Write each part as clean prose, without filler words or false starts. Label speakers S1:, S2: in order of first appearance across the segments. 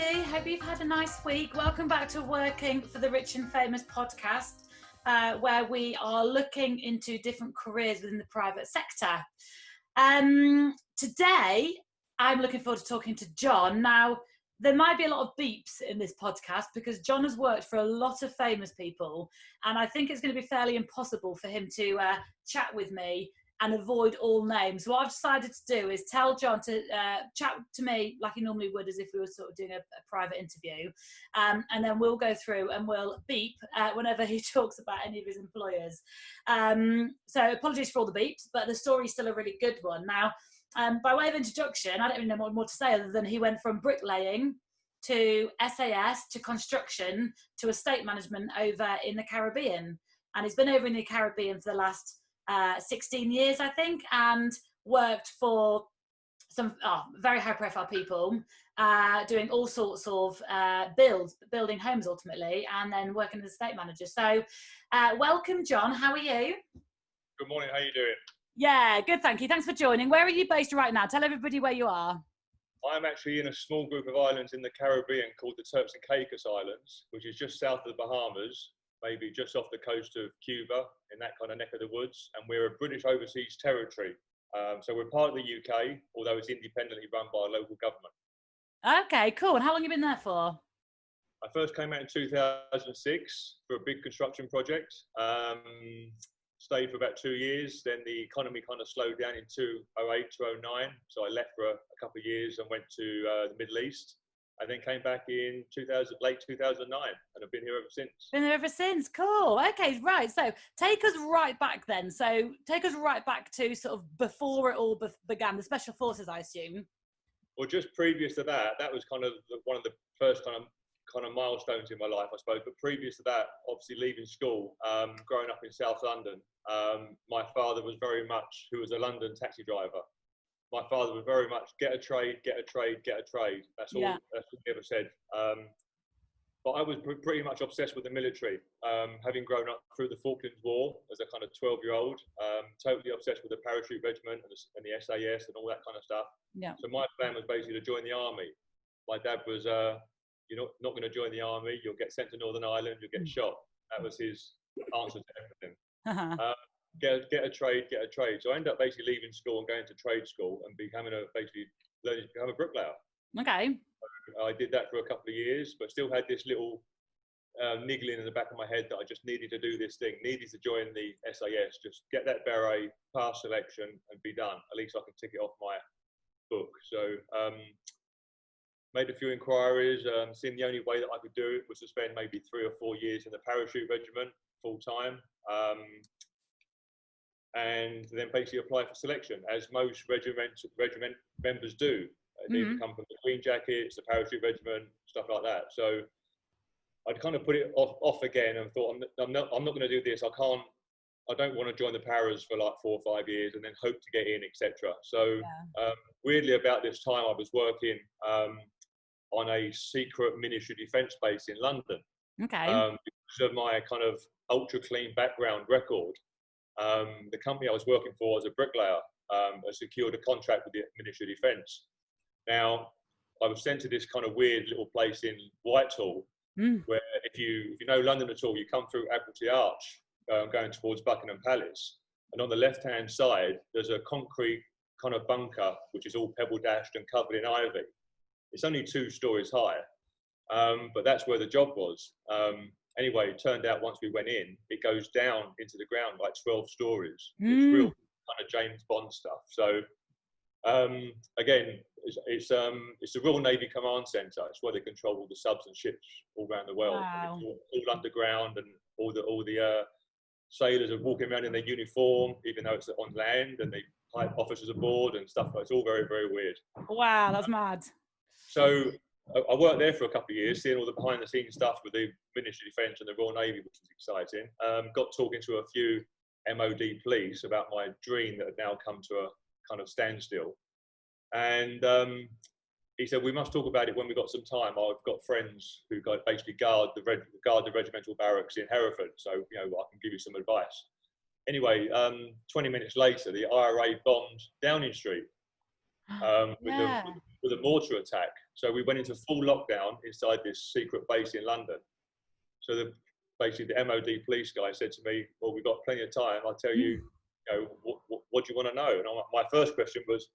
S1: everybody. Hope you've had a nice week. Welcome back to Working for the Rich and Famous podcast, where we are looking into different careers within the private sector. Today, I'm looking forward to talking to John. Now, there might be a lot of beeps in this podcast because John has worked for a lot of famous people, and I think it's going to be fairly impossible for him to chat with me and avoid all names. So what I've decided to do is tell John to chat to me like he normally would, as if we were sort of doing a private interview. And then we'll go through and we'll beep whenever he talks about any of his employers. So apologies for all the beeps, but the story's still a really good one. Now, by way of introduction, I don't even know what more to say other than he went from bricklaying to SAS to construction to estate management over in the Caribbean. And he's been over in the Caribbean for the last 16 years, I think, and worked for some very high profile people, doing all sorts of building homes ultimately, and then working as a estate manager. So welcome, John. How are you?
S2: Good morning. How are you doing?
S1: Yeah, good, thank you. Thanks for joining. Where are you based right now? Tell everybody where you are.
S2: I'm actually in a small group of islands in the Caribbean called the Turks and Caicos Islands, which is just south of the Bahamas, maybe just off the coast of Cuba, in that kind of neck of the woods. And we're a British overseas territory. So we're part of the UK, although it's independently run by a local government.
S1: Okay, cool. And how long have you been there for?
S2: I first came out in 2006 for a big construction project. Stayed for about 2 years. Then the economy kind of slowed down in 2008, 2009. So I left for a couple of years and went to the Middle East. And then came back in late 2009, and I've been here ever since.
S1: Been there ever since. Cool. Okay, right. So take us right back then. So take us right back to sort of before it all began, the Special Forces, I assume.
S2: Well, just previous to that, that was kind of one of the first kind of milestones in my life, I suppose. But previous to that, obviously leaving school, growing up in South London, my father was very much, who was a London taxi driver. My father was very much get a trade, get a trade, get a trade. That's all. Yeah. That's what he ever said. But I was pretty much obsessed with the military, having grown up through the Falklands War as a kind of 12-year-old, totally obsessed with the parachute regiment and the SAS and all that kind of stuff.
S1: Yeah.
S2: So my plan was basically to join the army. My dad was, you're not going to join the army. You'll get sent to Northern Ireland. You'll get shot. That was his answer to everything. Get a trade, get a trade. So I ended up basically leaving school and going to trade school and learning to become a bricklayer.
S1: Okay.
S2: I did that for a couple of years, but still had this little niggling in the back of my head that I just needed to do this thing, needed to join the SAS, just get that beret, pass selection and be done. At least I can tick it off my book. So made a few inquiries, seeing the only way that I could do it was to spend maybe 3 or 4 years in the parachute regiment full time. And then basically apply for selection, as most regiment members do. They either come from the Green Jackets, the parachute regiment, stuff like that. So I'd kind of put it off again and thought, I'm not going to do this. I don't want to join the paras for like 4 or 5 years and then hope to get in, etc. So weirdly, about this time, I was working on a secret Ministry of Defence base in London.
S1: Okay.
S2: Because of my kind of ultra clean background record. The company I was working for as a bricklayer secured a contract with the Ministry of Defence. Now, I was sent to this kind of weird little place in Whitehall, where if you know London at all, you come through Admiralty Arch, going towards Buckingham Palace, and on the left-hand side, there's a concrete kind of bunker, which is all pebble-dashed and covered in ivy. It's only 2 stories high, but that's where the job was. Anyway, it turned out once we went in, it goes down into the ground like 12 stories. It's real kind of James Bond stuff. So again, it's the Royal Navy Command Centre. It's where they control all the subs and ships all around the world.
S1: Wow.
S2: It's all underground, and all the sailors are walking around in their uniform, even though it's on land, and they hire officers aboard and stuff. It's all very, very weird.
S1: Wow, that's mad.
S2: So I worked there for a couple of years, seeing all the behind-the-scenes stuff with the Ministry of Defence and the Royal Navy, which was exciting. Got talking to a few MOD police about my dream that had now come to a kind of standstill. And he said, we must talk about it when we've got some time. I've got friends who basically guard the regimental barracks in Hereford, so I can give you some advice. Anyway, 20 minutes later, the IRA bombed Downing Street with a mortar attack. So we went into full lockdown inside this secret base in London. So basically the MOD police guy said to me, well, we've got plenty of time. I'll tell you, what do you want to know? And my first question was,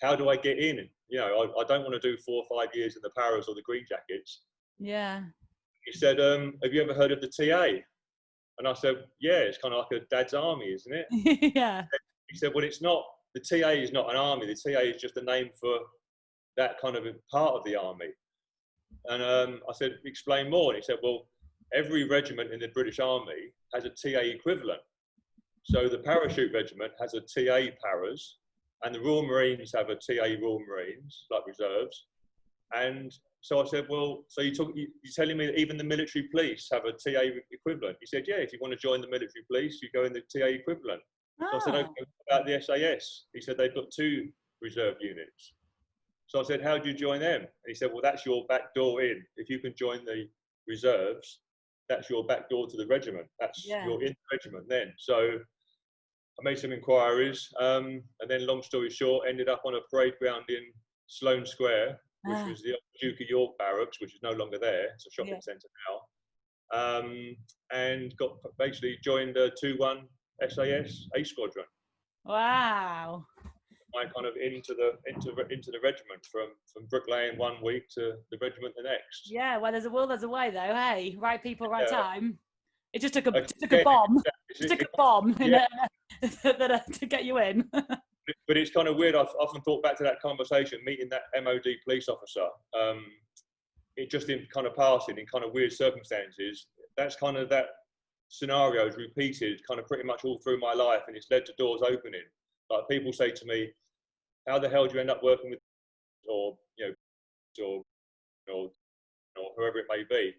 S2: how do I get in? I don't want to do 4 or 5 years in the Paras or the Green Jackets.
S1: Yeah.
S2: He said, have you ever heard of the TA? And I said, yeah, it's kind of like a dad's army, isn't it?
S1: Yeah.
S2: He said, well, it's not. The TA is not an army. The TA is just a name for that kind of a part of the army. And I said, explain more. And he said, well, every regiment in the British Army has a TA equivalent. So the parachute regiment has a TA paras, and the Royal Marines have a TA Royal Marines, like reserves. And so I said, well, so you're telling me that even the military police have a TA equivalent? He said, yeah, if you want to join the military police, you go in the TA equivalent. So I said, okay, about the SAS? He said, they've got 2 reserve units. So I said, how do you join them? And he said, well, that's your back door in. If you can join the reserves, that's your back door to the regiment. You're in the regiment then. So I made some inquiries, and then long story short, ended up on a parade ground in Sloane Square, which was the Duke of York barracks, which is no longer there. It's a shopping centre now. And basically joined a 2-1 SAS A Squadron.
S1: Wow.
S2: I kind of into the regiment from bricklaying 1 week to the regiment the next.
S1: Yeah, well, there's a will, there's a way, though. Hey, right people, right time. It just took a bomb. It just took a bomb to get you in.
S2: But it's kind of weird. I've often thought back to that conversation, meeting that MOD police officer. It just in kind of passing in kind of weird circumstances. That's kind of that scenario is repeated kind of pretty much all through my life, and it's led to doors opening. Like people say to me, how the hell do you end up working with, or whoever it may be?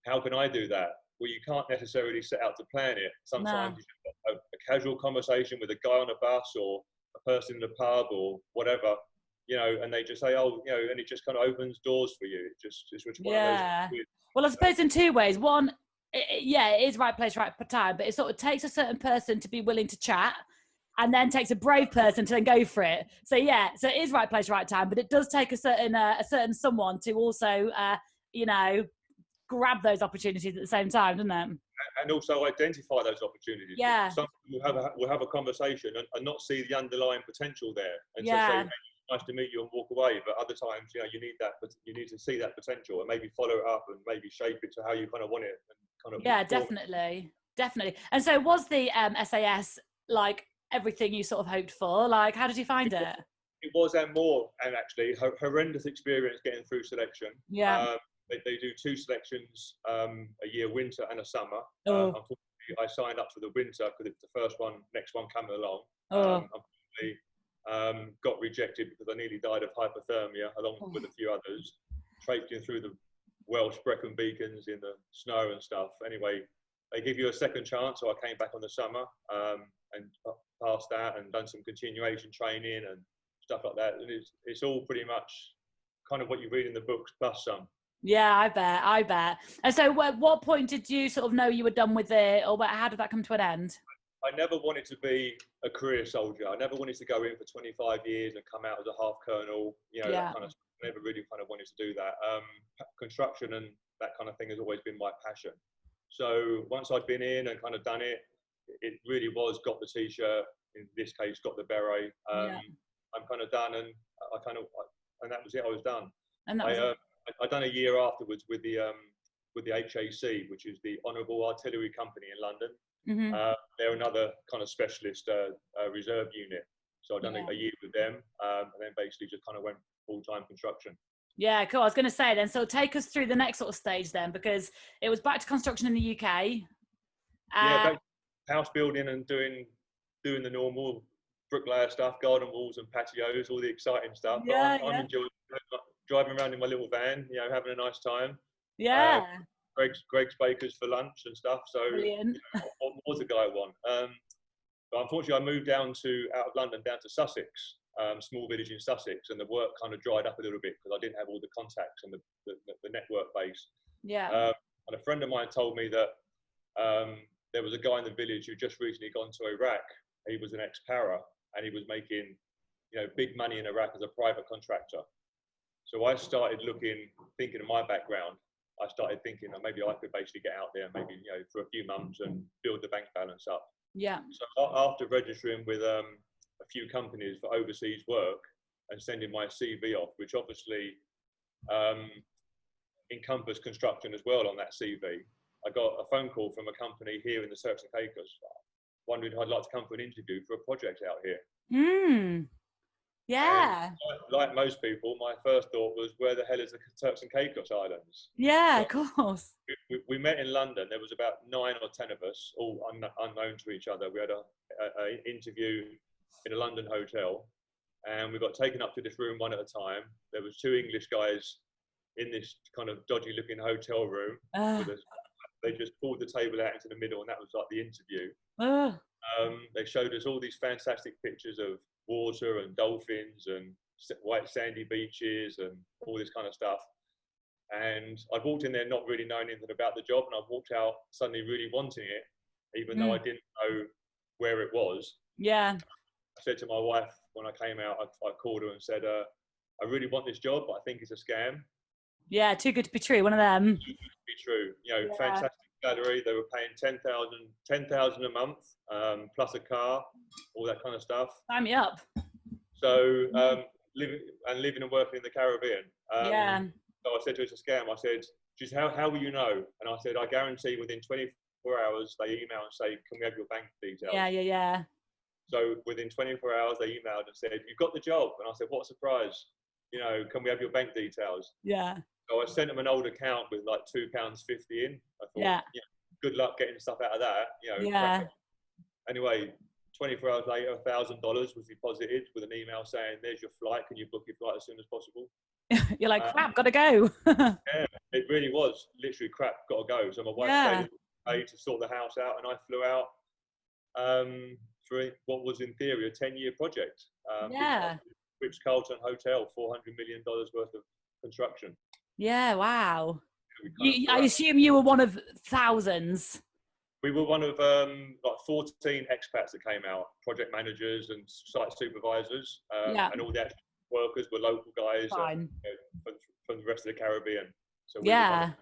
S2: How can I do that? Well, you can't necessarily set out to plan it. Sometimes you have a casual conversation with a guy on a bus or a person in a pub or whatever, and they just say, and it just kind of opens doors for you. It's one of those weird,
S1: well, I suppose in 2 ways. One, it is right place, right time, but it sort of takes a certain person to be willing to chat, and then takes a brave person to then go for it. So so it is right place, right time, but it does take a certain someone to also, grab those opportunities at the same time, doesn't it?
S2: And also identify those opportunities.
S1: Yeah.
S2: Some people will have a conversation and not see the underlying potential there, and so say, hey, nice to meet you, and walk away. But other times, you need to see that potential and maybe follow it up and maybe shape it to how you kind of want it. And kind of
S1: definitely. And so was the SAS like everything you sort of hoped for? Like, how did you find it?
S2: It was, and more, and actually horrendous experience getting through selection. They do 2 selections a year, winter and a summer. Unfortunately, I signed up for the winter because it's the first one, next one coming along. Unfortunately, got rejected because I nearly died of hypothermia, along with a few others, traipsing through the Welsh Brecon beacons in the snow and stuff. Anyway, they give you a second chance, so I came back on the summer and passed that and done some continuation training and stuff like that. And it's all pretty much kind of what you read in the books plus some.
S1: Yeah, I bet. And so what point did you sort of know you were done with it, or how did that come to an end?
S2: I never wanted to be a career soldier. I never wanted to go in for 25 years and come out as a half colonel, that kind of stuff. I never really kind of wanted to do that. Construction and that kind of thing has always been my passion. So once I'd been in and kind of done it, it really was got the t-shirt, in this case got the beret. I'm kind of done, and and that was it. I was done. And I'd done a year afterwards with the HAC, which is the Honourable Artillery Company in London. They're another kind of specialist reserve unit. So I'd done a year with them, and then basically just kind of went full-time construction. Yeah,
S1: cool. I was going to say then, so take us through the next sort of stage then, because it was back to construction in the UK.
S2: Back house building and doing the normal bricklayer stuff, garden walls and patios, all the exciting stuff. I'm enjoying driving around in my little van, having a nice time. Greg's Bakers for lunch and stuff. So what more the guy want? But unfortunately, I moved out of London down to Sussex, small village in Sussex, and the work kind of dried up a little bit because I didn't have all the contacts and the network base. And a friend of mine told me that there was a guy in the village who just recently gone to Iraq. He was an ex-para, and he was making big money in Iraq as a private contractor. So I started thinking of my background. I started thinking that maybe I could basically get out there, maybe, you know, for a few months and build the bank balance up.
S1: Yeah.
S2: So after registering with a few companies for overseas work and sending my CV off, which obviously encompassed construction as well on that CV, I got a phone call from a company here in the Turks and Caicos, wondering if I'd like to come for an interview for a project out here.
S1: Yeah.
S2: And like most people, my first thought was, where the hell is the Turks and Caicos Islands?
S1: Yeah,
S2: So
S1: of course.
S2: we met in London. There was about 9 or 10 of us, all unknown to each other. We had an interview in a London hotel, and we got taken up to this room one at a time. There was 2 English guys in this kind of dodgy looking hotel room with us. They just pulled the table out into the middle, and that was like the interview. They showed us all these fantastic pictures of water and dolphins and white sandy beaches and all this kind of stuff. And I walked in there not really knowing anything about the job, and I walked out suddenly really wanting it, even though I didn't know where it was.
S1: Yeah.
S2: I said to my wife when I came out, I called her and said, I really want this job, but I think it's a scam.
S1: Yeah, too good to be true, one of them.
S2: Too good to be true. You know, fantastic salary. They were paying $10,000 a month, plus a car, all that kind of stuff.
S1: Sign me up.
S2: So living and working in the Caribbean. So I said to her, it's a scam. I said, she said, how will you know? And I said, I guarantee within 24 hours, they email and say, can we have your bank details?
S1: Yeah.
S2: So within 24 hours, they emailed and said, you've got the job. And I said, what a surprise. You know, can we have your bank details?
S1: Yeah.
S2: So I sent them an old account with like £2.50 in. I thought, good luck getting stuff out of that. You know, anyway, 24 hours later, $1,000 was deposited with an email saying, there's your flight. Can you book your flight as soon as possible?
S1: You're like, crap, gotta go.
S2: Yeah, it really was literally crap, gotta go. So my wife stayed to sort the house out, and I flew out for what was in theory a 10-year project. Ritz-Carlton Hotel, $400 million worth of construction.
S1: Yeah, wow. I assume you were one of thousands.
S2: We were one of like 14 expats that came out, project managers and site supervisors, and all the actual workers were local guys from the rest of the Caribbean. So we were one of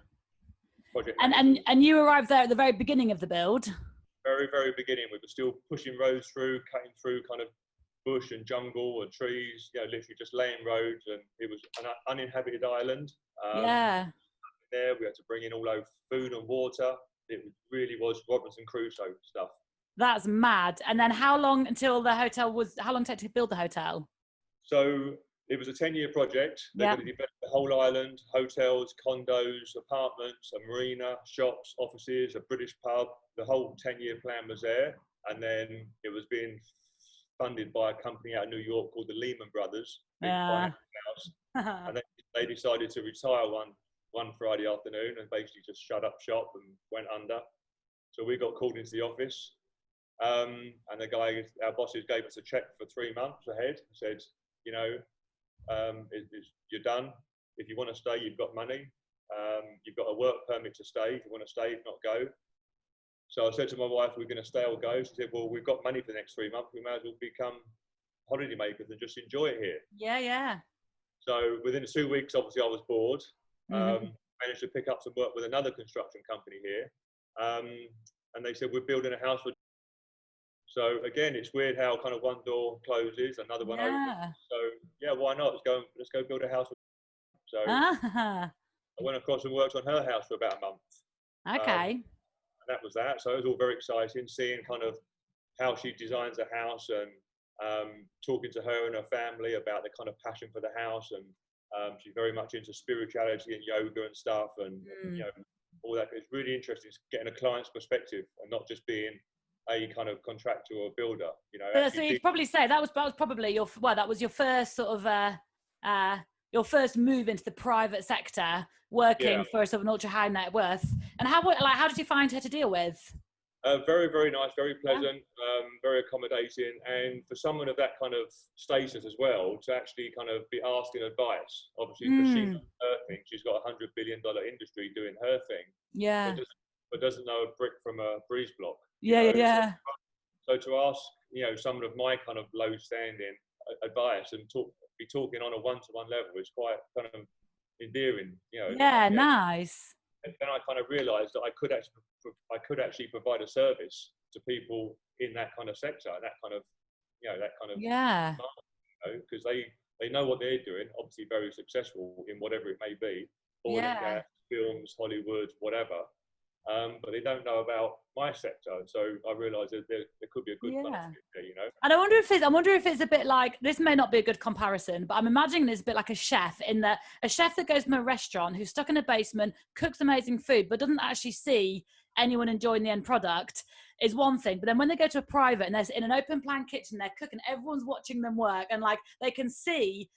S2: project managers.
S1: And you arrived there at the very beginning of the build.
S2: Very, very beginning. We were still pushing roads through, cutting through kind of bush and jungle and trees, you know, literally just laying roads, and it was an uninhabited island. There we had to bring in all our food and water. It really was Robinson Crusoe stuff.
S1: That's mad. And then how long until the hotel was, how long did it take to build the hotel?
S2: So it was a 10-year project. They're going to develop the whole island, hotels, condos, apartments, a marina, shops, offices, a British pub. The whole 10-year plan was there. And then it was being funded by a company out of New York called the Lehman Brothers. And then they decided to retire one Friday afternoon and basically just shut up shop and went under. So we got called into the office, and our bosses gave us a check for 3 months ahead and said, you know, you're done. If you want to stay, you've got money. You've got a work permit to stay. If you want to stay, if not, go. So I said to my wife, we're going to stay or go. She said, well, we've got money for the next 3 months. We may as well become holiday makers and just enjoy it here.
S1: Yeah.
S2: So within 2 weeks, obviously, I was bored. Managed to pick up some work with another construction company here. And they said, we're building a house for... So again, it's weird how kind of one door closes, another one opens. So yeah, why not? Let's go build a house. So I went across and worked on her house for about a month.
S1: Okay.
S2: And that was that. So it was all very exciting, seeing kind of how she designs a house and talking to her and her family about the kind of passion for the house. And she's very much into spirituality and yoga and stuff, and you know, all that. It's really interesting getting a client's perspective and not just being a kind of contractor or builder. You know.
S1: So you'd probably say that was probably your first sort of your first move into the private sector, working for a sort of an ultra high net worth. And how did you find her to deal with?
S2: Very, very nice, very pleasant, very accommodating. And for someone of that kind of status as well, to actually kind of be asking advice, obviously, because she does her thing. She's got $100 billion industry doing her thing. Yeah. But doesn't know a brick from a breeze block. Yeah. So to ask, you know, someone of my kind of low standing advice and be talking on a one-to-one level. It's quite kind of endearing, you know.
S1: Yeah, nice.
S2: And then I kind of realised that I could actually provide a service to people in that kind of sector, that kind of, you know, that kind of,
S1: Yeah.
S2: because they know what they're doing, obviously very successful in whatever it may be, oil and
S1: Yeah.
S2: gas, films, Hollywood, whatever. But they don't know about my sector, so I realised that there could be a good kind of fit there, you know.
S1: And I wonder if it's a bit like, this may not be a good comparison, but I'm imagining it's a bit like a chef, in that a chef that goes from a restaurant who's stuck in a basement, cooks amazing food, but doesn't actually see anyone enjoying the end product is one thing. But then when they go to a private and they're in an open plan kitchen, they're cooking, everyone's watching them work, and like they can see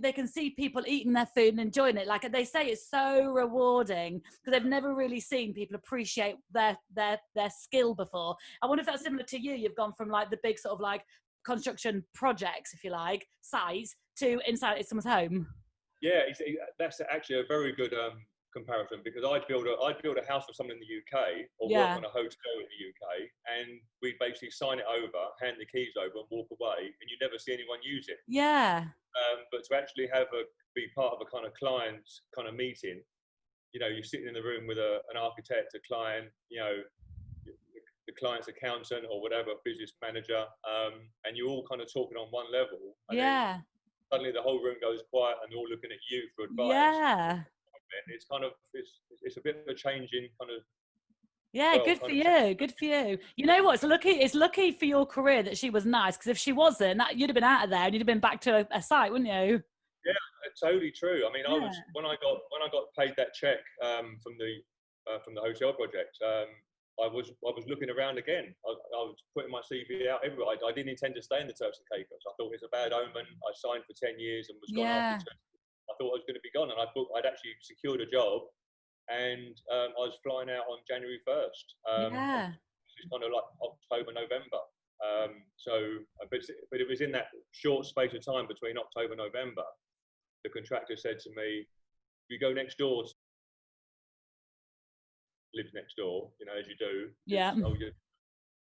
S1: they can see people eating their food and enjoying it. Like they say, it's so rewarding because they've never really seen people appreciate their skill before. I wonder if that's similar to you. You've gone from like the big sort of like construction projects, if you like, size, to inside someone's home.
S2: Yeah, that's actually a very good comparison, because I'd build a house for someone in the UK, or work on a hotel in the UK, and we basically sign it over, hand the keys over, and walk away, and you never see anyone use it.
S1: Yeah.
S2: But to actually be part of a kind of client kind of meeting, you know, you're sitting in the room with an architect, a client, you know, the client's accountant or whatever, business manager, and you're all kind of talking on one level. And then suddenly the whole room goes quiet, and they're all looking at you for advice.
S1: Yeah.
S2: It's kind of it's a bit of a change in kind of.
S1: Yeah, well, good for you. Good for you. You know what? It's lucky for your career that she was nice, because if she wasn't, you'd have been out of there and you'd have been back to a site, wouldn't you?
S2: Yeah, totally true. I mean, I was when I got paid that check from the hotel project. I was looking around again. I was putting my CV out everywhere. I didn't intend to stay in the Turks and Caicos. I thought it was a bad omen. I signed for 10 years and was gone after 2. I thought I was going to be gone, and I'd actually secured a job. And I was flying out on January 1st. It's kind of like October, November. But it was in that short space of time between October and November. The contractor said to me, "You go next door." Lives next door, you know, as you do.
S1: Yeah.
S2: You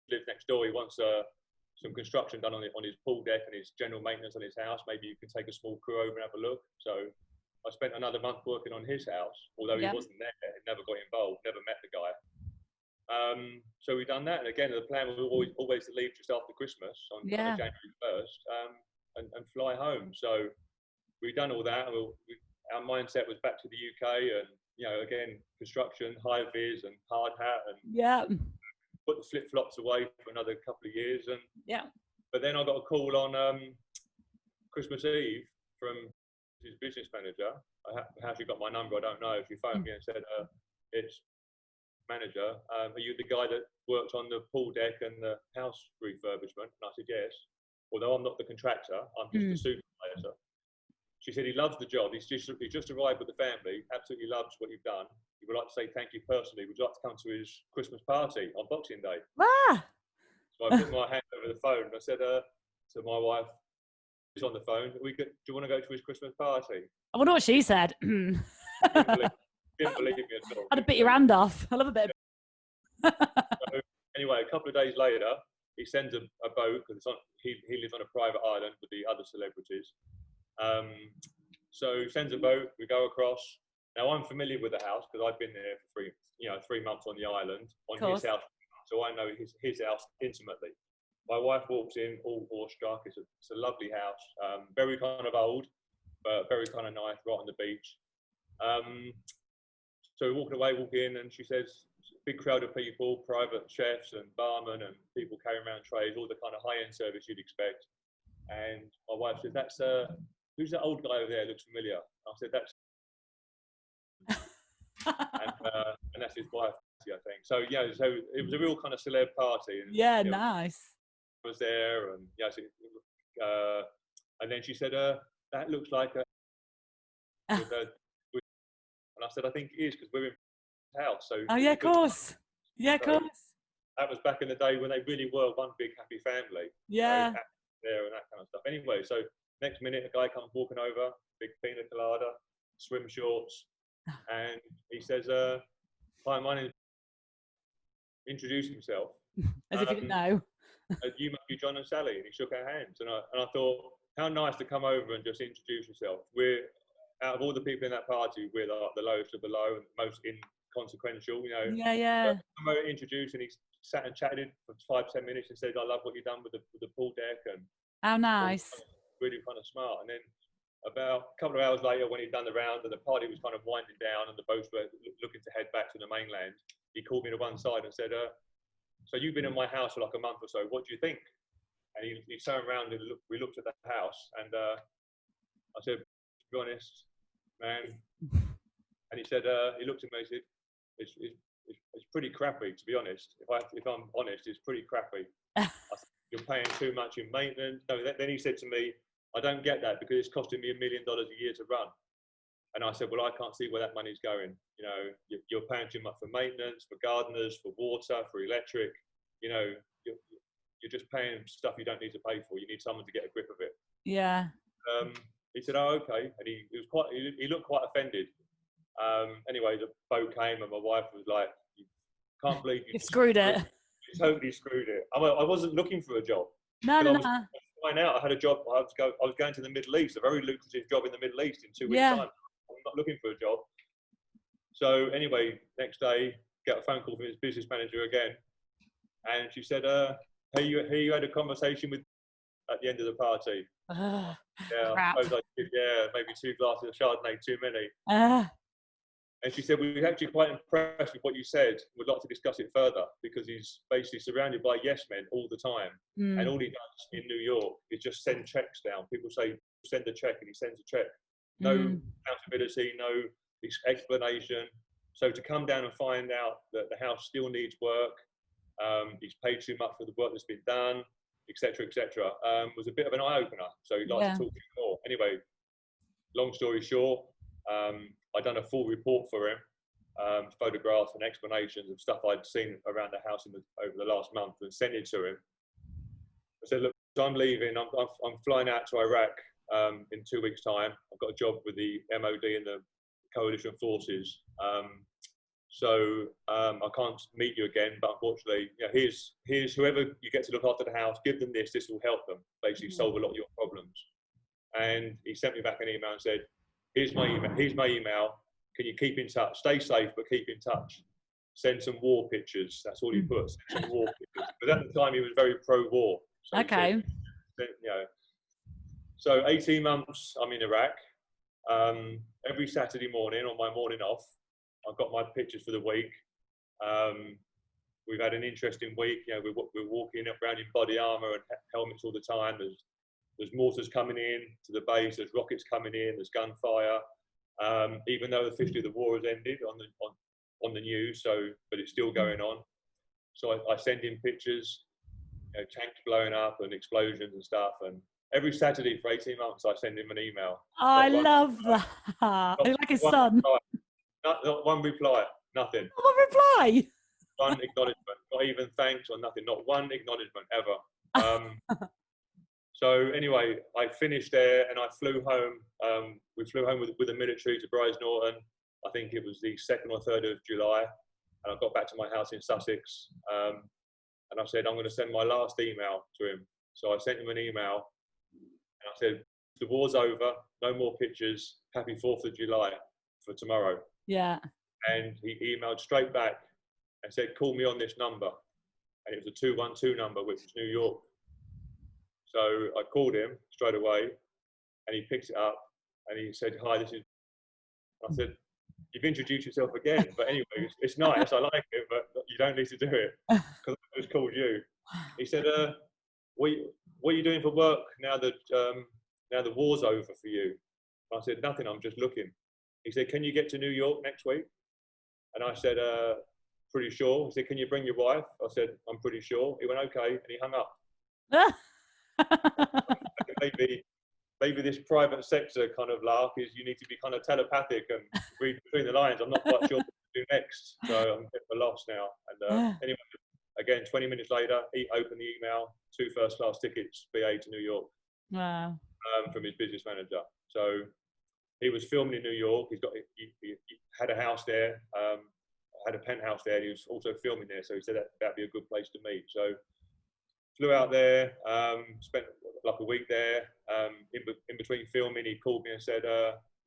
S2: live next door. He wants some construction done on his pool deck and his general maintenance on his house. Maybe you can take a small crew over and have a look. So I spent another month working on his house, although he wasn't there, never got involved, never met the guy. So we done that, and again, the plan was always to leave just after Christmas on January 1st, and fly home. So we done all that, and our mindset was back to the UK, and you know, again, construction, high vis, and hard hat, and put the flip flops away for another couple of years, and But then I got a call on Christmas Eve from his business manager. How she got my number, I don't know. She phoned me and said, "It's manager. Are you the guy that worked on the pool deck and the house refurbishment?" And I said, "Yes. Although I'm not the contractor, I'm just the supervisor." She said, "He loves the job. He's just arrived with the family. Absolutely loves what you've done. He would like to say thank you personally. Would you like to come to his Christmas party on Boxing Day?" So I put my hand over the phone and I said to my wife, who's on the phone, "Do you want to go to his Christmas party?"
S1: I wonder what she said.
S2: Didn't believe me at all.
S1: I'd have bit your hand off. I love a bit.
S2: So, anyway, a couple of days later, he sends a boat, because he lives on a private island with the other celebrities. So he sends a boat. We go across. Now I'm familiar with the house because I've been there for 3 months on the island on his house, so I know his house intimately. My wife walks in, all awestruck. It's a lovely house, very kind of old, but very kind of nice, right on the beach. So we walk in, and she says, big crowd of people, private chefs and barmen and people carrying around trays, all the kind of high-end service you'd expect. And my wife said, "That's who's that old guy over there? Looks familiar." I said, "That's," and that's his wife, I think. So so it was a real kind of celeb party. And,
S1: nice.
S2: I was there, and and then she said, "That looks like a." And I said, "I think it is, because we're in the house." So
S1: of course. Yeah, of course.
S2: That was back in the day when they really were one big happy family.
S1: Yeah.
S2: There and that kind of stuff. Anyway, so next minute, a guy comes walking over, big pina colada, swim shorts, and he says, "Hi, my name is." Introduced himself.
S1: As if you didn't know.
S2: "You must be John and Sally," and he shook our hands, and I thought, how nice to come over and just introduce yourself. We're, out of all the people in that party, we're like the lowest of the low and most inconsequential, you know.
S1: Yeah, yeah.
S2: I'm over introduced, and he sat and chatted for 5-10 minutes and said, I love what you've done with the pool deck, and
S1: How nice.
S2: really kind of smart. And then about a couple of hours later, when he'd done the round and the party was kind of winding down and the boats were looking to head back to the mainland, he called me to one side and said, so you've been in my house for like a month or so, what do you think? And he turned around and we looked at the house, and I said, to be honest, man. And he said, he looked at me and said, it's pretty crappy, to be honest. If I'm honest, it's pretty crappy. I said, you're paying too much in maintenance. No, then he said to me, I don't get that because it's costing me $1 million a year to run. And I said, well, I can't see where that money's going. You know, you're paying too much for maintenance, for gardeners, for water, for electric. You know, you're just paying stuff you don't need to pay for. You need someone to get a grip of it.
S1: Yeah.
S2: He said, oh, okay. And he looked quite offended. Anyway, the boat came and my wife was like, you can't believe you
S1: screwed it.
S2: You totally screwed it. I wasn't looking for a job.
S1: No.
S2: I was find out I had a job. I was going to the Middle East, a very lucrative job in the Middle East in 2 weeks' time. I'm not looking for a job. So anyway, next day, get a phone call from his business manager again, and she said, "Hey, you had a conversation with at the end of the party." Yeah,
S1: crap.
S2: I suppose I did, yeah, maybe 2 glasses of Chardonnay too many. And she said, we're actually quite impressed with what you said. We'd like to discuss it further, because he's basically surrounded by yes men all the time. And all he does in New York is just send checks down. People say, send a check, and he sends a check. No accountability, no explanation. So to come down and find out that the house still needs work, he's paid too much for the work that's been done, etc., was a bit of an eye-opener. So he'd like to talk to you more. Anyway, long story short, I'd done a full report for him, photographs and explanations of stuff I'd seen around the house over the last month, and sent it to him. I said, look, I'm leaving. I'm flying out to Iraq in 2 weeks' time. I've got a job with the MOD and the coalition forces. So I can't meet you again, but unfortunately, you know, here's whoever you get to look after the house, give them this will help them basically solve a lot of your problems. And he sent me back an email and said, here's my email. Can you keep in touch? Stay safe, but keep in touch. Send some war pictures. That's all he put. Send some war pictures. But at the time, he was very pro-war. So
S1: okay.
S2: Said, you know, so 18 months I'm in Iraq. Every Saturday morning on my morning off, I've got my pictures for the week. We've had an interesting week. You know, we're walking around in body armor and helmets all the time. There's mortars coming in to the base. There's rockets coming in. There's gunfire. Even though officially the war has ended on the news, but it's still going on. So I send in pictures, you know, tanks blowing up and explosions and stuff. And every Saturday for 18 months, I send him an email.
S1: Oh, I love that. Like his son.
S2: Not one reply. Nothing.
S1: Not one reply.
S2: One acknowledgement. Not even thanks or nothing. Not one acknowledgement ever. So anyway, I finished there and I flew home. We flew home with the military to Bryce Norton. I think it was the 2nd or 3rd of July. And I got back to my house in Sussex. And I said, I'm going to send my last email to him. So I sent him an email and I said, the war's over. No more pictures. Happy 4th of July for tomorrow.
S1: Yeah.
S2: And he emailed straight back and said, call me on this number. And it was a 212 number, which is New York. So I called him straight away and he picked it up and he said, hi, this is, I said, you've introduced yourself again, but anyway, it's nice, I like it, but you don't need to do it, because I just called you. He said, what are you doing for work now that the war's over for you? I said, nothing, I'm just looking. He said, can you get to New York next week? And I said, pretty sure. He said, can you bring your wife? I said, I'm pretty sure. He went, okay, and he hung up. Maybe this private sector kind of lark is you need to be kind of telepathic and read between the lines. I'm not quite sure what to do next, so I'm a bit of a loss now. And anyway, again, 20 minutes later, he opened the email, 2 first-class tickets, BA to New York.
S1: Wow.
S2: From his business manager. So he was filming in New York. He had a house there, had a penthouse there. And he was also filming there. So he said that'd be a good place to meet. So flew out there, spent like a week there. In between filming, he called me and said,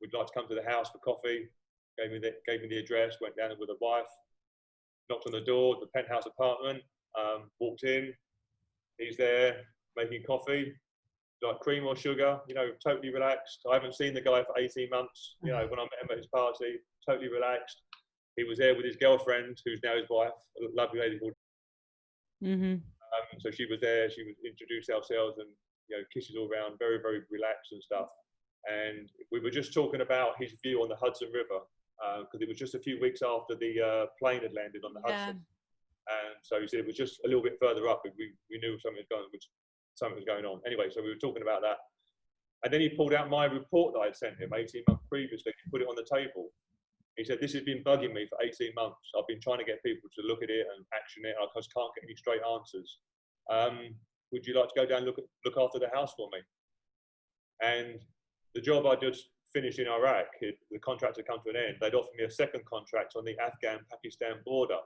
S2: "We'd like to come to the house for coffee." Gave me the address. Went down with a wife. Knocked on the door, the penthouse apartment. Walked in. He's there making coffee, like cream or sugar. You know, totally relaxed. I haven't seen the guy for 18 months. You know, when I met him at his party, totally relaxed. He was there with his girlfriend, who's now his wife, a lovely lady called. So she was there. She was introduced ourselves, and you know, kisses all around, very, very relaxed and stuff. And we were just talking about his view on the Hudson River, because it was just a few weeks after the plane had landed on the Hudson. And so he said it was just a little bit further up. We knew something was going on. Anyway, so we were talking about that. And then he pulled out my report that I had sent him 18 months previously. He put it on the table. He said, "This has been bugging me for 18 months. I've been trying to get people to look at it and action it. I just can't get any straight answers. Would you like to go down and look after the house for me?" And the job I just finished in Iraq, the contract had come to an end. They'd offered me a second contract on the Afghan-Pakistan border.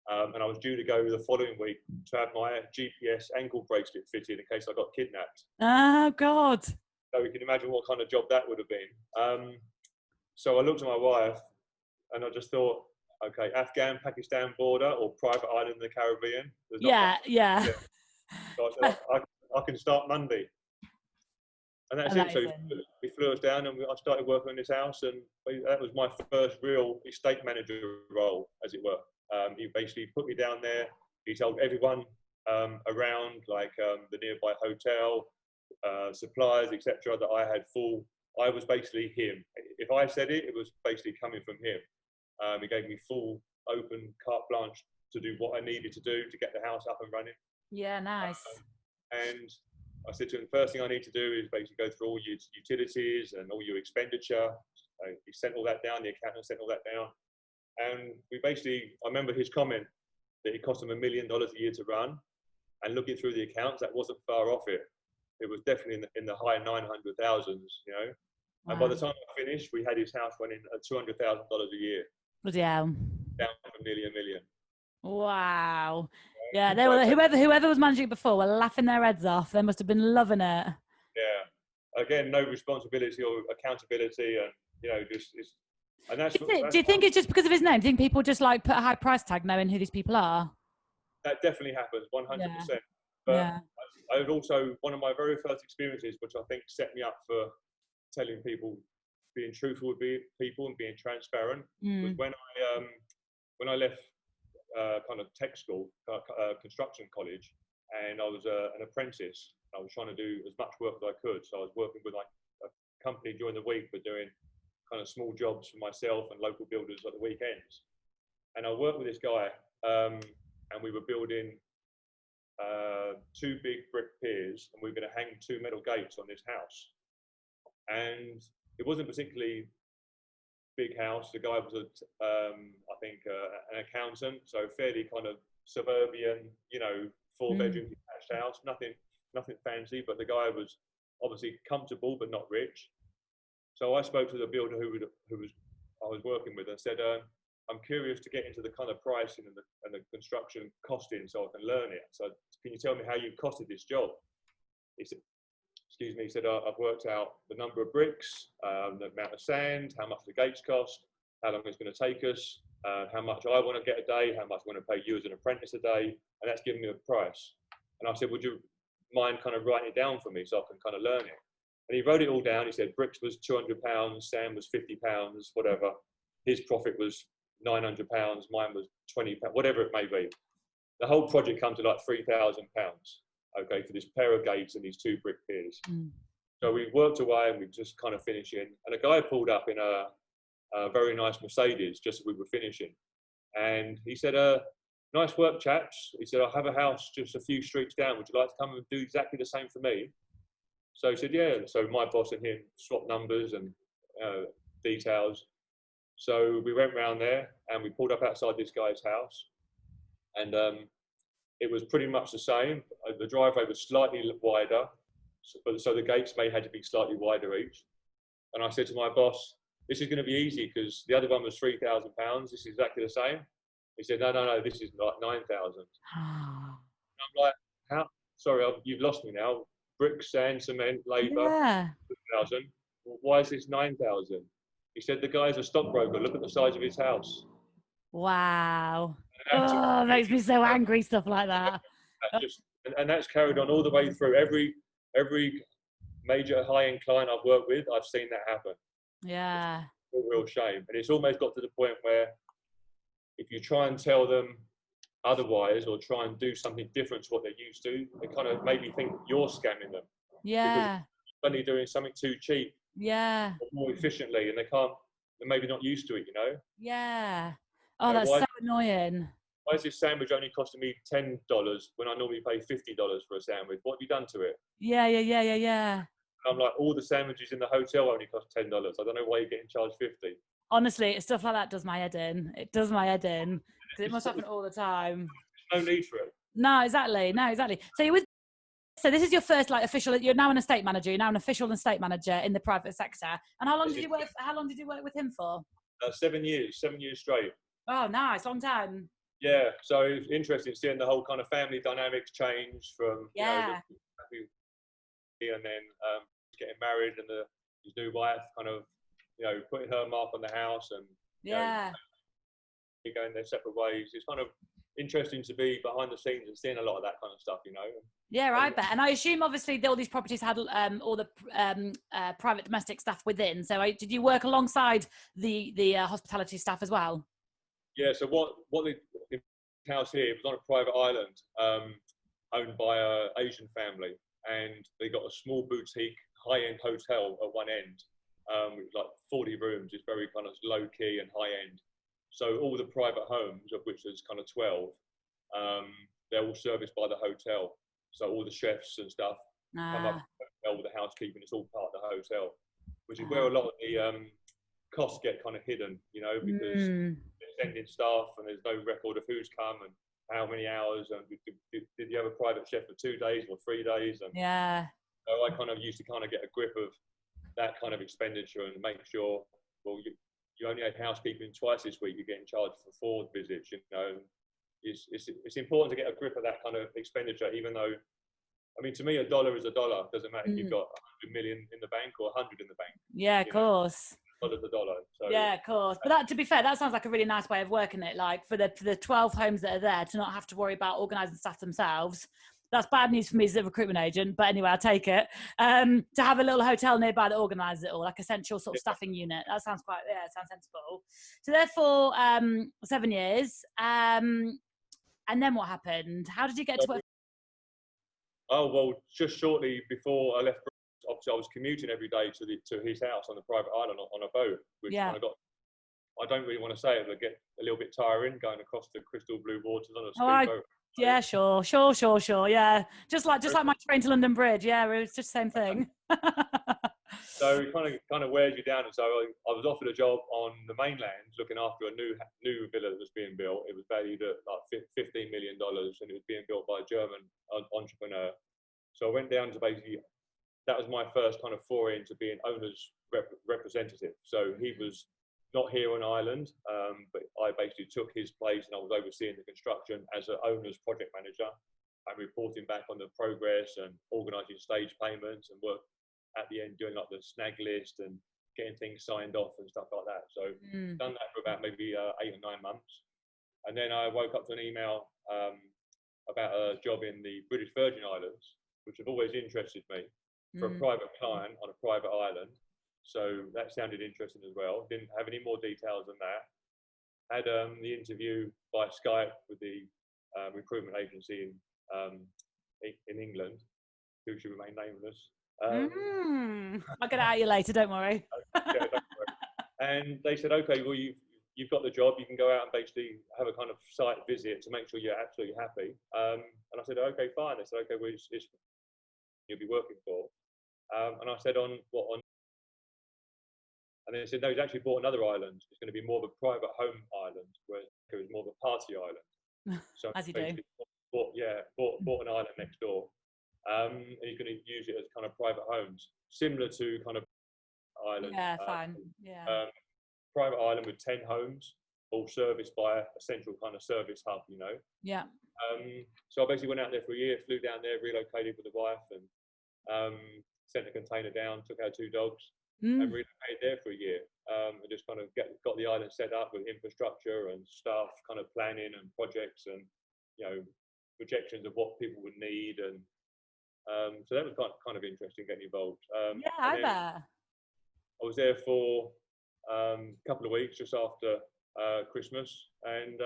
S2: And I was due to go the following week to have my GPS ankle bracelet fitted in case I got kidnapped.
S1: Oh, God.
S2: So you can imagine what kind of job that would have been. So I looked at my wife and I just thought, okay, Afghan-Pakistan border or private island in the Caribbean.
S1: Yeah.
S2: So I said, I can start Monday. And that's
S1: Amazing.
S2: it. So he flew us down and I started working on this house, and that was my first real estate manager role, as it were. He basically put me down there. He told everyone around, like the nearby hotel, suppliers, etc., that I was basically him. If I said it, it was basically coming from him. He gave me full open carte blanche to do what I needed to do to get the house up and running.
S1: Yeah, nice.
S2: And I said to him, the first thing I need to do is basically go through all your utilities and all your expenditure. He sent all that down, the accountant sent all that down. And I remember his comment that it cost him $1 million a year to run. And looking through the accounts, that wasn't far off it. It was definitely in the high 900,000s, you know.
S1: Wow.
S2: And by the time I finished, we had his house running at $200,000 a year.
S1: Bloody hell.
S2: Down from nearly $1 million.
S1: Wow. Yeah, they were, whoever was managing it before were laughing their heads off. They must have been loving it.
S2: Yeah. Again, no responsibility or accountability, and you know, and that's.
S1: Do you think it's just because of his name? Do you think people just like put a high price tag knowing who these people are?
S2: That definitely happens, 100%.
S1: Yeah.
S2: But
S1: yeah.
S2: I was also one of my very first experiences, which I think set me up for telling people, being truthful with people and being transparent. Was when I left kind of tech school, construction college, and I was an apprentice. I was trying to do as much work as I could. So I was working with like a company during the week, but doing kind of small jobs for myself and local builders at the weekends. And I worked with this guy, and we were building 2 big brick piers, and we were going to hang 2 metal gates on this house. And it wasn't particularly big house. The guy was I think an accountant, so fairly kind of suburban, you know, 4-bedroom detached house, nothing fancy, but the guy was obviously comfortable but not rich. So I spoke to the builder who I was working with and said, I'm curious to get into the kind of pricing and the construction costing so I can learn it. So can you tell me how you costed this job? He said, excuse me, he said, I've worked out the number of bricks, the amount of sand, how much the gates cost, how long it's going to take us, how much I want to get a day, how much I want to pay you as an apprentice a day, and that's giving me a price. And I said, would you mind kind of writing it down for me so I can kind of learn it? And he wrote it all down. He said bricks was £200, sand was £50, whatever. His profit was £900, mine was £20, whatever it may be. The whole project comes to like £3,000, okay, for this pair of gates and these 2 brick piers. So we worked away and we just kind of finishing. And a guy pulled up in a very nice Mercedes just as we were finishing. And he said, nice work, chaps. He said, I have a house just a few streets down. Would you like to come and do exactly the same for me? So he said, yeah. So my boss and him swapped numbers and details. So we went round there and we pulled up outside this guy's house. And it was pretty much the same. The driveway was slightly wider, so the gates may had to be slightly wider each. And I said to my boss, this is going to be easy because the other one was £3,000. This is exactly the same. He said, no, this is like 9,000. I'm like, how? sorry, you've lost me now. Brick, sand, cement, labour,
S1: Yeah.
S2: 2,000. Well, why is this 9,000? He said, the guy's a stockbroker. Look at the size of his house.
S1: Wow. Oh, it makes me so angry, stuff like that.
S2: That's just, and that's carried on all the way through. Every major high-end client I've worked with, I've seen that happen.
S1: Yeah.
S2: It's a real shame. And it's almost got to the point where if you try and tell them otherwise or try and do something different to what they're used to, they kind of maybe think you're scamming them.
S1: Yeah.
S2: Because you're only doing something too cheap
S1: Yeah.
S2: or more efficiently, and they're maybe not used to it, you know?
S1: Yeah. Oh, that's so annoying.
S2: Why is this sandwich only costing me $10 when I normally pay $50 for a sandwich? What have you done to it?
S1: Yeah.
S2: And I'm like, all the sandwiches in the hotel only cost $10. I don't know why you're getting charged 50.
S1: Honestly, stuff like that does my head in. It does my head in because it must happen all the time.
S2: There's no need for it.
S1: No, exactly. So this is your first like official. You're now an estate manager. You're now an official estate manager in the private sector. And how long did you work? How long did you work with him for?
S2: 7 years straight.
S1: Oh, nice, long time.
S2: Yeah, so it's interesting seeing the whole kind of family dynamics change from you know, and then getting married and his new wife kind of putting her mark on the house and going their separate ways. It's kind of interesting to be behind the scenes and seeing a lot of that kind of stuff, you know.
S1: Yeah, I bet. And I assume obviously all these properties had all the private domestic staff within. So did you work alongside the hospitality staff as well?
S2: Yeah. So what the house here was on a private island owned by an Asian family, and they got a small boutique high-end hotel at one end with like 40 rooms. It's very kind of low key and high end. So all the private homes, of which there's kind of 12, they're all serviced by the hotel. So all the chefs and stuff come up to the hotel with the housekeeping. It's all part of the hotel, which is where a lot of the costs get kind of hidden, you know, because they're sending staff and there's no record of who's come and how many hours. And did you have a private chef for 2 days or 3 days? And so I kind of used to kind of get a grip of that kind of expenditure and make sure, well, you only had housekeeping twice this week, you're getting charged for 4 visits, you know. It's important to get a grip of that kind of expenditure, even though, I mean, to me, $1 is $1. Doesn't matter if you've got 100 million in the bank or 100 in the bank.
S1: Yeah, of course.
S2: $1 is $1. So,
S1: yeah, of course. But that, to be fair, that sounds like a really nice way of working it. Like for the 12 homes that are there to not have to worry about organising staff themselves. That's bad news for me as a recruitment agent, but anyway, I'll take it. To have a little hotel nearby that organises it all, like a central sort of staffing unit. That sounds sounds sensible. So therefore, 7 years. And then what happened? How did you get to work?
S2: Oh, well, just shortly before I left, obviously I was commuting every day to his house on the private island on a boat, which kind of I don't really want to say it, but get a little bit tiring going across the crystal blue waters on a speedboat.
S1: Yeah, sure. Yeah, just like my train to London Bridge. Yeah, it was just the same thing.
S2: So it kind of wears you down. And so I was offered a job on the mainland, looking after a new villa that was being built. It was valued at like $15 million, and it was being built by a German entrepreneur. So I went down to that was my first kind of foray into being owner's representative. So he was not here on Ireland, but I basically took his place and I was overseeing the construction as an owner's project manager and reporting back on the progress and organising stage payments and work at the end doing like the snag list and getting things signed off and stuff like that. So done that for about maybe 8 or 9 months. And then I woke up to an email about a job in the British Virgin Islands, which have always interested me, for a private client on a private island. So that sounded interesting as well. Didn't have any more details than that. Had the interview by Skype with the recruitment agency in England, who should remain nameless.
S1: I'll get it out of you later, don't worry.
S2: Don't worry. And they said, okay, well, you've got the job. You can go out and basically have a kind of site visit to make sure you're absolutely happy. And I said, okay, fine. They said, okay, well, it's you'll be working for. And I said, on what? And they said, no, he's actually bought another island. It's going to be more of a private home island, whereas it was more of a party island. So
S1: as you do.
S2: Bought an island next door. And he's going to use it as kind of private homes, similar to kind of island.
S1: Yeah, fine. Yeah.
S2: Private island with 10 homes, all serviced by a central kind of service hub, you know.
S1: Yeah.
S2: So I basically went out there for a year, flew down there, relocated with the wife, and sent a container down, took our 2 dogs, and relocated there for a year. And just kind of got the island set up with infrastructure and staff, kind of planning and projects, and projections of what people would need, and so that was kind of interesting getting involved.
S1: Yeah, I bet.
S2: I was there for a couple of weeks just after Christmas, and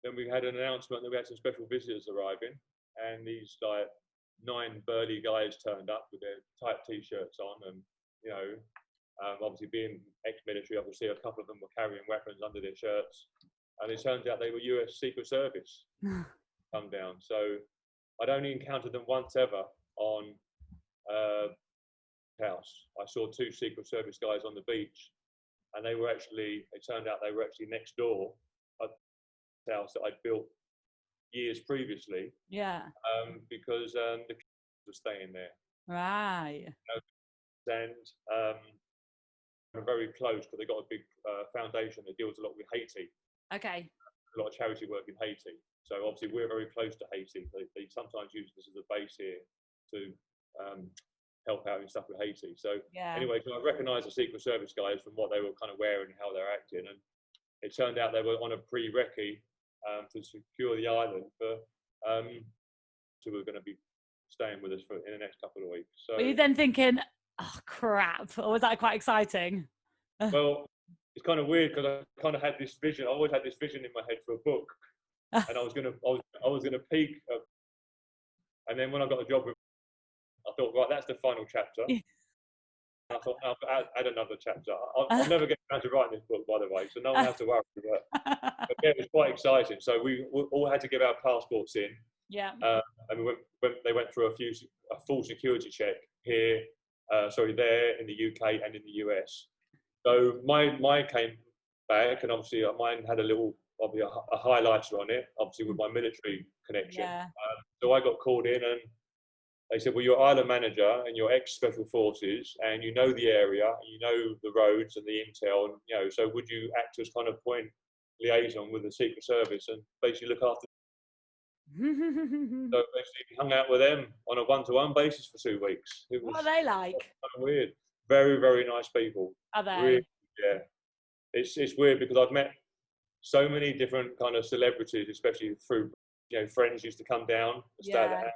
S2: then we had an announcement that we had some special visitors arriving, and these like 9 burly guys turned up with their tight t-shirts on, and obviously being ex-military, obviously a couple of them were carrying weapons under their shirts, and it turns out they were US Secret Service come down. So I'd only encountered them once ever on house. I saw 2 Secret Service guys on the beach, and it turned out they were actually next door at the house that I'd built years previously.
S1: Yeah.
S2: Because the kids were staying there.
S1: Right.
S2: And we're very close because they got a big foundation that deals a lot with Haiti.
S1: Okay.
S2: A lot of charity work in Haiti. So obviously we're very close to Haiti. They sometimes use this as a base here to help out and stuff with Haiti. So anyway, so I recognised the Secret Service guys from what they were kind of wearing and how they're acting, and it turned out they were on a pre-recce to secure the island for who were going to be staying with us in the next couple of weeks. So
S1: were you then thinking, oh crap, or was that quite exciting?
S2: Well, it's kind of weird because I kind of had this vision. I always had this vision in my head for a book, and I was gonna peak. And then when I got a job, I thought, right, that's the final chapter. And I thought, I'll add another chapter. I'll never get around to writing this book, by the way, so no one has to worry. But yeah, it was quite exciting. So we all had to give our passports in.
S1: Yeah.
S2: And they went through a full security check here, there in the UK and in the US. So mine came back, and obviously mine had a highlighter on it, obviously with my military connection.
S1: Yeah.
S2: So I got called in, and they said, well, you're island manager and you're ex-special forces, and you know the area, and you know the roads and the intel, and so would you act as kind of point liaison with the Secret Service and basically look after so basically hung out with them on a one-to-one basis for 2 weeks.
S1: What are they like?
S2: Kind of weird. Very, very nice people.
S1: Are they?
S2: Really, yeah. It's weird because I've met so many different kind of celebrities, especially through friends used to come down and stay at the house,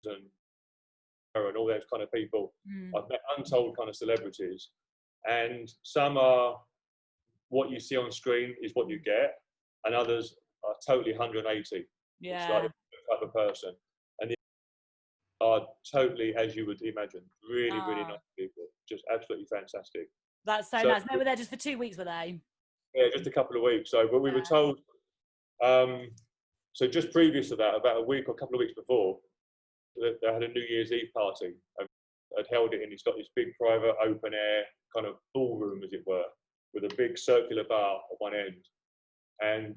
S2: and all those kind of people. I've met untold kind of celebrities, and some are what you see on screen is what you get, and others are totally 180.
S1: Yeah.
S2: It's like a type of person, and they are totally as you would imagine. Really, really nice people. Just absolutely fantastic.
S1: That's so nice. They were there just for 2 weeks, were they?
S2: Yeah, just a couple of weeks. So, but we were told. So just previous to that, about a week or a couple of weeks before, they had a New Year's Eve party. I'd held it in. It's got this big private open air kind of ballroom, as it were, with a big circular bar at one end, and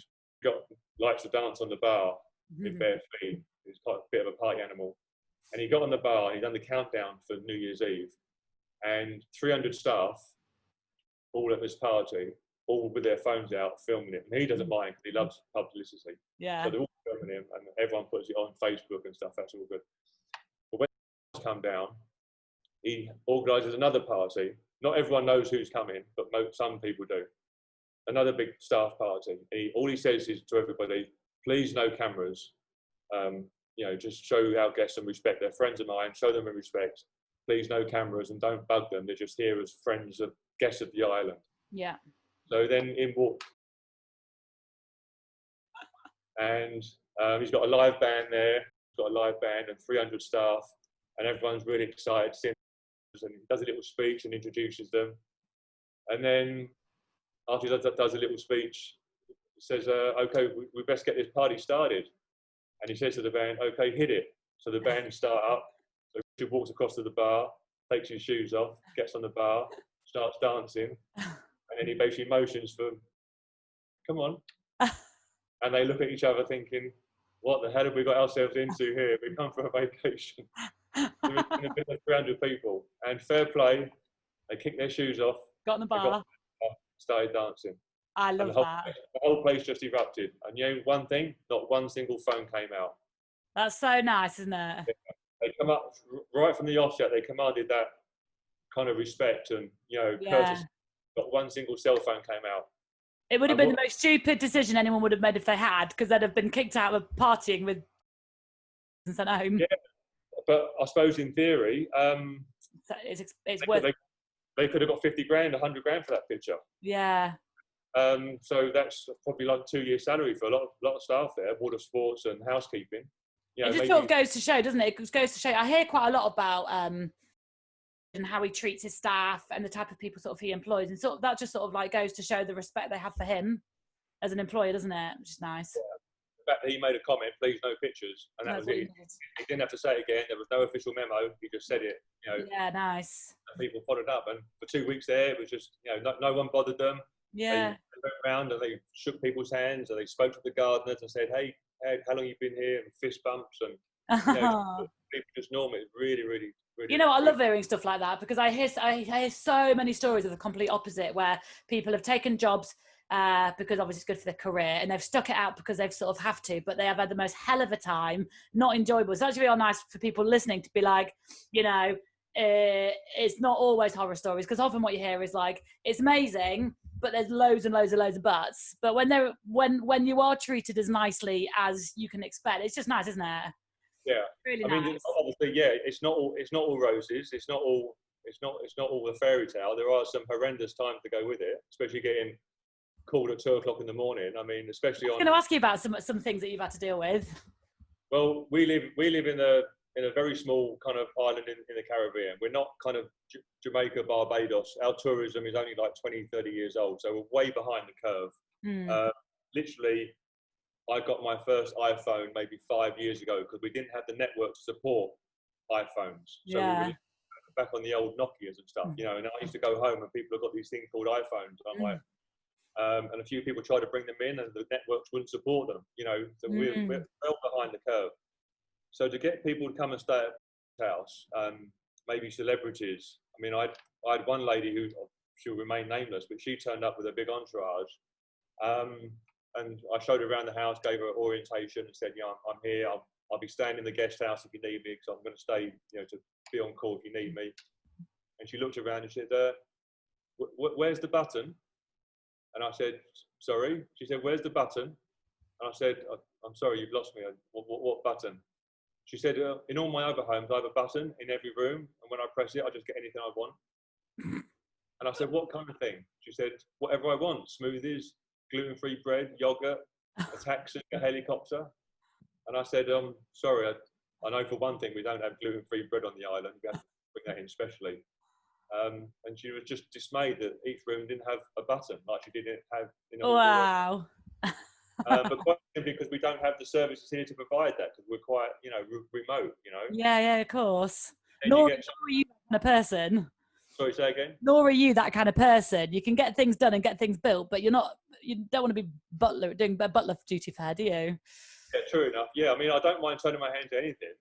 S2: likes to dance on the bar in bare feet. He's quite a bit of a party animal. And he got on the bar and he done the countdown for New Year's Eve. And 300 staff, all at this party, all with their phones out, filming it. And he doesn't mind because he loves publicity. Yeah. So they're all filming him, and everyone puts it on Facebook and stuff. That's all good. But when he come down, he organises another party. Not everyone knows who's coming, but some people do. Another big staff party. All he says is to everybody, please no cameras. Just show our guests some respect. They're friends of mine, show them respect. Please no cameras, and don't bug them. They're just here as friends of guests of the island. Yeah. So then in walked, and he's got a live band there. He's got a live band and 300 staff, and everyone's really excited to see him. And he does a little speech and introduces them. And then after he does a little speech, he says, okay, we best get this party started. And he says to the band, okay, hit it. So the band start up. So Richard walks across to the bar, takes his shoes off, gets on the bar, starts dancing. And then he basically motions for, come on. And they look at each other thinking, what the hell have we got ourselves into here? We've come for a vacation. We're in a bit of 300 people. And fair play, they kicked their shoes off.
S1: Got on the bar.
S2: Started dancing.
S1: I
S2: And
S1: love that.
S2: the whole place just erupted. And you know, one thing, not one single phone came out.
S1: That's so nice, isn't it?
S2: They come up right from the offset. They commanded that kind of respect and, you know,
S1: Yeah.
S2: courtesy. Not one single cell phone came out.
S1: It would have
S2: And
S1: been the most stupid decision anyone would have made if they had, because they'd have been kicked out of partying with and sent home.
S2: yeah, but I suppose in theory,
S1: So it's worth.
S2: they could have got 50 grand, 100 grand for that picture.
S1: Yeah.
S2: So that's probably like 2 years' salary for a lot of staff there, water sports and housekeeping. You know,
S1: It just
S2: maybe,
S1: sort of goes to show, doesn't it? It goes to show. I hear quite a lot about and how he treats his staff and the type of people sort of he employs, and sort of that just sort of like goes to show the respect they have for him as an employer, doesn't it? Which is nice.
S2: Yeah. The fact that he made a comment, please no pictures, and that was it. He didn't have to say it again. There was no official memo. He just said it. You know.
S1: Yeah, nice.
S2: And people followed up, and for 2 weeks there, it was just, you know, no one bothered them.
S1: Yeah.
S2: They went around and they shook people's hands, and they spoke to the gardeners and said, "Hey, how long you been here?" And fist bumps, and you know, people just normally really, really, really.
S1: You know what? I love hearing stuff like that, because I hear so many stories of the complete opposite, where people have taken jobs because obviously it's good for their career, and they've stuck it out because they've sort of have to, but they have had the most hell of a time, not enjoyable. So it's actually real nice for people listening to be like, you know, it's not always horror stories, because often what you hear is like, it's amazing, but there's loads and loads of buts. But when you are treated as nicely as you can expect, it's just nice, isn't it?
S2: Yeah,
S1: Really
S2: I
S1: nice.
S2: mean, obviously, yeah, it's not all roses. It's not all the fairy tale. There are some horrendous times to go with it, especially getting called at 2 o'clock in the morning. I mean, especially
S1: I'm going to ask you about some things that you've had to deal with.
S2: Well, we live in a very small kind of island in the Caribbean. We're not kind of Jamaica, Barbados. Our tourism is only like 20, 30 years old, so we're way behind the curve. Literally, I got my first iPhone maybe 5 years ago because we didn't have the network to support iPhones. So we were back on the old Nokias and stuff, you know. And I used to go home and people have got these things called iPhones. And I'm like, and a few people tried to bring them in, and the networks wouldn't support them, you know. So we're well behind the curve. So to get people to come and stay at the house, maybe celebrities. I mean, I had one lady who, she'll remain nameless, but she turned up with a big entourage. And I showed her around the house, gave her orientation, and said, "Yeah, I'm here. I'll be staying in the guest house if you need me, because I'm going to stay, you know, to be on call if you need me." And she looked around and she said, "Where's the button?" And I said, "Sorry." She said, "Where's the button?" And I said, "I'm sorry, you've lost me. What button?" She said, "In all my other homes, I have a button in every room, and when I press it, I just get anything I want." And I said, "What kind of thing?" She said, "Whatever I want. Smoothies, gluten-free bread, yogurt, a taxi, a helicopter." And I said, "Sorry, I know for one thing we don't have gluten-free bread on the island. We have to bring that in specially." And she was just dismayed that each room didn't have a button like she didn't have in all.
S1: Wow.
S2: But quite simply because we don't have the services here to provide that, because we're quite, you know, remote, you know.
S1: Yeah, of course.
S2: Nor
S1: are you that kind of person.
S2: Sorry, say again?
S1: Nor are you that kind of person. You can get things done and get things built, but you don't want to be doing butler duty for her, do you?
S2: Yeah, true enough. Yeah, I mean, I don't mind turning my hand to anything.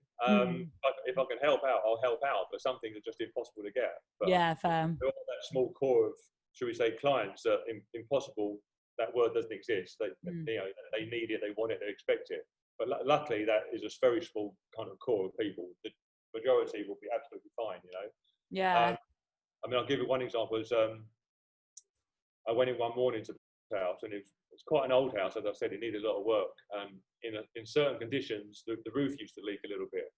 S2: If I can help out, I'll help out, but some things are just impossible to get. But
S1: yeah, fair.
S2: There are that small core of, should we say, clients that impossible. That word doesn't exist. They, you know, they need it, they want it, they expect it. But luckily, that is a very small kind of core of people. The majority will be absolutely fine, you know.
S1: Yeah.
S2: I mean, I'll give you one example. I went in one morning to the house, and it's quite an old house. As I said, it needed a lot of work. In certain conditions, the roof used to leak a little bit.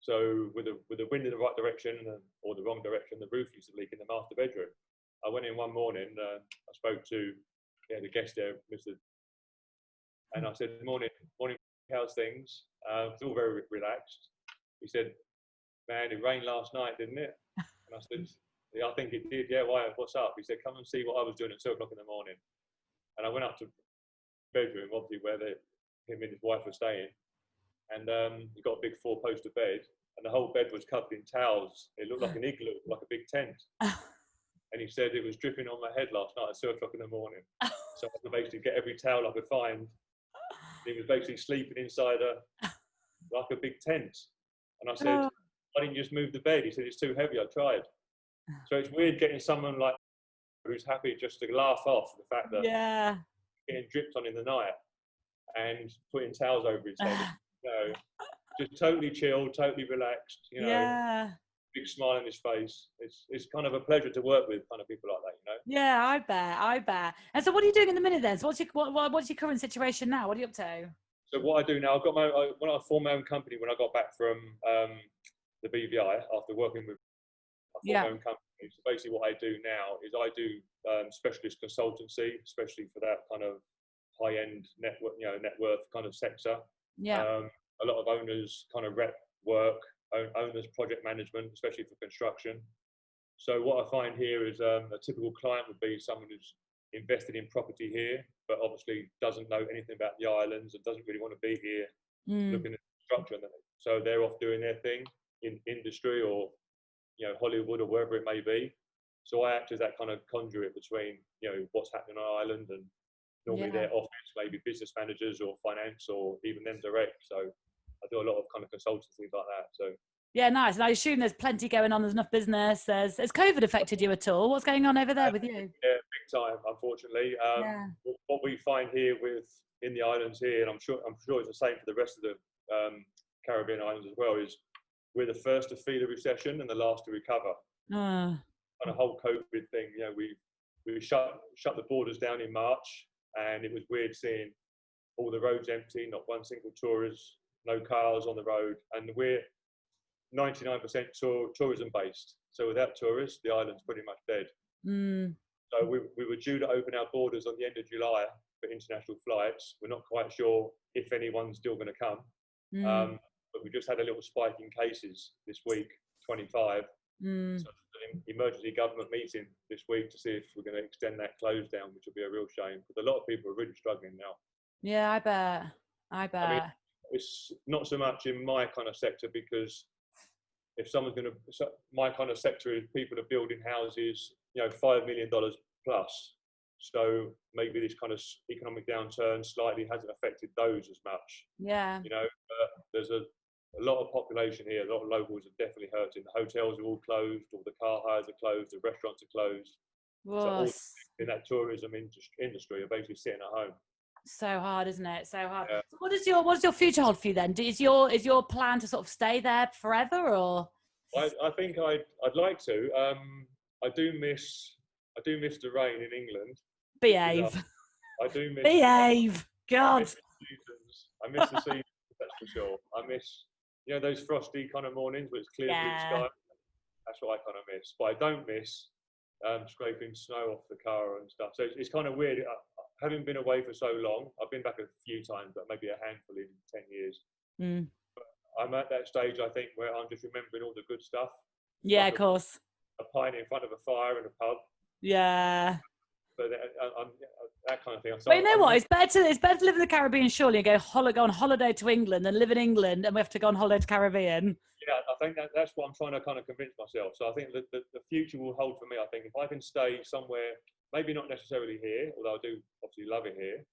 S2: So with the wind in the right direction or the wrong direction, the roof used to leak in the master bedroom. I went in one morning. I spoke to the guest there, Mr. And I said, morning, how's things? It's all very relaxed. He said, "Man, it rained last night, didn't it?" And I said, "Yeah, I think it did. Yeah, why? What's up?" He said, "Come and see what I was doing at 2 o'clock in the morning." And I went up to the bedroom, obviously where him and his wife were staying. And he got a big 4-poster bed, and the whole bed was covered in towels. It looked like an igloo, like a big tent. And he said it was dripping on my head last night at 2 o'clock in the morning. So I had to basically get every towel I could find. He was basically sleeping inside like a big tent. And I said, "Why didn't you just move the bed?" He said, "It's too heavy, I tried." So it's weird getting someone like who's happy just to laugh off the fact that
S1: Yeah.
S2: getting dripped on in the night and putting towels over his head, just totally chilled, totally relaxed,
S1: Yeah.
S2: big smile on his face. It's kind of a pleasure to work with kind of people like that,
S1: Yeah, I bet. And so what are you doing in the minute then? So what's your current situation now? What are you up to?
S2: So what I do now, when I formed my own company, when I got back from the BVI after working with, I formed my own company. So basically what I do now is I do specialist consultancy, especially for that kind of high-end net worth kind of sector.
S1: Yeah.
S2: A lot of owners kind of rep work, owners project management, especially for construction. So what I find here is a typical client would be someone who's invested in property here, but obviously doesn't know anything about the islands and doesn't really want to be here looking at construction. So they're off doing their thing in industry or Hollywood or wherever it may be. So I act as that kind of conduit between what's happening on Ireland and normally their office, maybe business managers or finance or even them direct. So I do a lot of kind of consultancy like that. So
S1: yeah, nice. And I assume there's plenty going on. There's enough business. Has COVID affected you at all? What's going on over there with you?
S2: Yeah, big time, unfortunately. What we find here in the islands here, and I'm sure it's the same for the rest of the Caribbean islands as well, is we're the first to feel a recession and the last to recover. On a whole COVID thing, we shut the borders down in March, and it was weird seeing all the roads empty, not one single tourist, no cars on the road, and we're 99% tourism based. So without tourists, the island's pretty much dead. So we were due to open our borders on the end of July for international flights. We're not quite sure if anyone's still going to come. But we just had a little spike in cases this week, 25. So an emergency government meeting this week to see if we're going to extend that close down, which will be a real shame because a lot of people are really struggling now.
S1: Yeah, I bet. I mean,
S2: it's not so much in my kind of sector because if someone's going to, my kind of sector is people are building houses, $5 million plus. So maybe this kind of economic downturn slightly hasn't affected those as much.
S1: Yeah.
S2: There's a lot of population here. A lot of locals are definitely hurting. The hotels are all closed. All the car hires are closed. The restaurants are closed. So all in that tourism industry are basically sitting at home.
S1: So hard, isn't it? So hard.
S2: Yeah.
S1: So what does your future hold for you then? Is your plan to sort of stay there forever, or?
S2: I think I'd like to. I do miss the rain in England.
S1: Behave.
S2: I do miss.
S1: Behave. God.
S2: I miss the seasons. That's for sure. I miss those frosty kind of mornings where it's clear blue sky. That's what I kind of miss. But I don't miss scraping snow off the car and stuff. So it's kind of weird. Having been away for so long, I've been back a few times, but maybe a handful in 10 years. But I'm at that stage, I think, where I'm just remembering all the good stuff.
S1: Yeah, of course.
S2: A pint in front of a fire in a pub.
S1: Yeah.
S2: But that kind of thing.
S1: But you know what? It's better to live in the Caribbean, surely, and go on holiday to England than live in England and we have to go on holiday to Caribbean.
S2: Yeah, I think that's what I'm trying to kind of convince myself. So I think that the future will hold for me. I think if I can stay somewhere, maybe not necessarily here, although I do obviously love it here,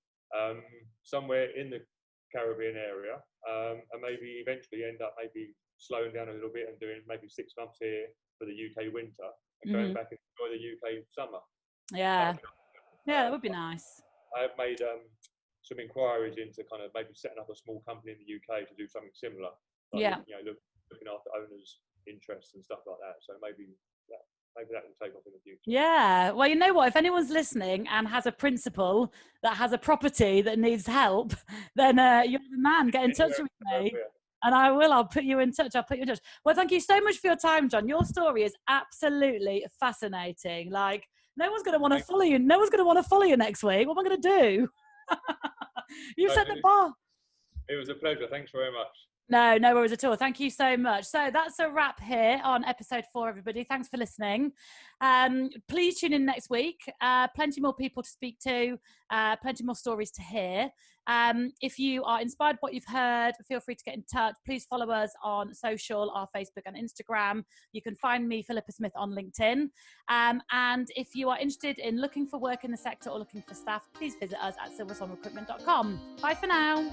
S2: somewhere in the Caribbean area, and maybe eventually end up maybe slowing down a little bit and doing maybe 6 months here for the UK winter and going back and enjoy the UK summer.
S1: Yeah. That would be nice.
S2: I have made some inquiries into kind of maybe setting up a small company in the UK to do something similar. Like, looking after owners' interests and stuff like that. So maybe that will take off in the future. Yeah.
S1: Well, you know what? If anyone's listening and has a principal that has a property that needs help, then you're the man. Get in touch with me. And I will. I'll put you in touch. Well, thank you so much for your time, John. Your story is absolutely fascinating. Like, no one's going to want to follow you. No one's going to want to follow you next week. What am I going to do? You've set the bar.
S2: It was a pleasure. Thanks very much.
S1: No worries at all. Thank you so much. So that's a wrap here on episode 4, everybody. Thanks for listening. Please tune in next week. Plenty more people to speak to, plenty more stories to hear. If you are inspired by what you've heard, feel free to get in touch. Please follow us on social, our Facebook and Instagram. You can find me, Philippa Smith, on LinkedIn. And if you are interested in looking for work in the sector or looking for staff, please visit us at silverswanrecruitment.com. Bye for now.